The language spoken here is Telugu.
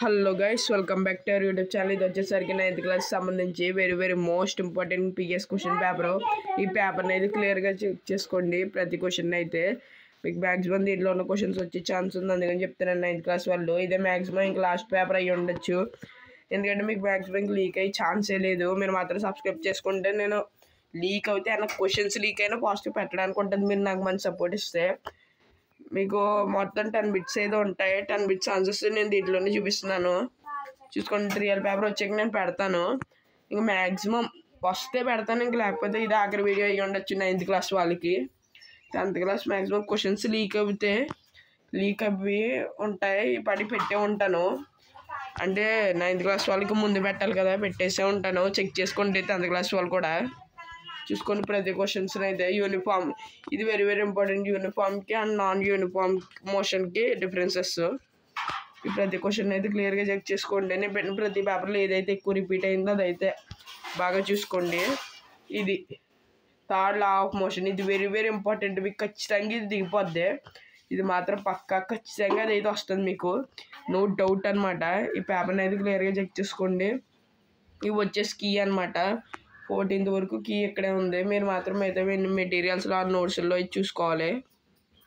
Hello guys, welcome back to our YouTube channel. ఇది వచ్చేసరికి 9th క్లాస్ సంబంధించి very most important PS question paper. ఈ పేపర్ని అయితే క్లియర్గా చెక్ చేసుకోండి. ప్రతి క్వశ్చన్ అయితే మీకు మ్యాక్సిమం దీంట్లో ఉన్న క్వశ్చన్స్ వచ్చే ఛాన్స్ ఉంది, అందుకని చెప్తున్నాను 9th క్లాస్ వాళ్ళు. ఇదే మ్యాక్సిమం ఇంకా లాస్ట్ పేపర్ అయ్యి ఉండొచ్చు, ఎందుకంటే మీకు మ్యాక్సిమం ఇంక లీక్ అయ్యే ఛాన్సే లేదు. మీరు మాత్రం సబ్స్క్రైబ్ చేసుకుంటే నేను లీక్ అవుతే అన్న క్వశ్చన్స్ లీక్ అయినా పాజిటివ్ పెట్టడానికి ఉంటుంది. మీరు నాకు మంచి సపోర్ట్ ఇస్తే మీకు మొత్తం 10 బిట్స్ ఏదో ఉంటాయి. 10 బిట్స్ ఆన్సర్స్ నేను దీంట్లోనే చూపిస్తున్నాను, చూసుకోండి. రియల్ పేపర్ వచ్చాక నేను పెడతాను. ఇంక మ్యాక్సిమం వస్తే పెడతాను, ఇంక లేకపోతే ఇది ఆఖరి వీడియో అయ్యి ఉండొచ్చు 9th క్లాస్ వాళ్ళకి. 10th class maximum questions leak అవి ఉంటాయి, పడి పెట్టే ఉంటాను. అంటే 9th క్లాస్ వాళ్ళకి ముందు పెట్టాలి కదా, పెట్టేసే ఉంటాను. చెక్ చేసుకోండి 10th క్లాస్ వాళ్ళు కూడా చూసుకొని ప్రతి క్వశ్చన్స్ అయితే. యూనిఫామ్ ఇది వెరీ ఇంపార్టెంట్. యూనిఫామ్కి అండ్ నాన్ యూనిఫామ్ మోషన్కి డిఫరెన్సెస్. ఈ ప్రతి క్వశ్చన్ అయితే క్లియర్గా చెక్ చేసుకోండి. నేను పెట్టిన ప్రతి పేపర్లో ఏదైతే ఎక్కువ రిపీట్ అయిందో అదైతే బాగా చూసుకోండి. ఇది థర్డ్ లా ఆఫ్ మోషన్, ఇది వెరీ ఇంపార్టెంట్. మీకు ఖచ్చితంగా ఇది దిగిపోద్ది, ఇది మాత్రం పక్కా ఖచ్చితంగా అది అయితే వస్తుంది మీకు, నో డౌట్ అనమాట. ఈ పేపర్ని అయితే క్లియర్గా చెక్ చేసుకోండి. ఇవి వచ్చేసి కీ అనమాట. 14th వరకు కీ ఇక్కడే ఉంది. మీరు మాత్రం అయితే మెటీరియల్స్లో నోట్స్లో ఇది చూసుకోవాలి.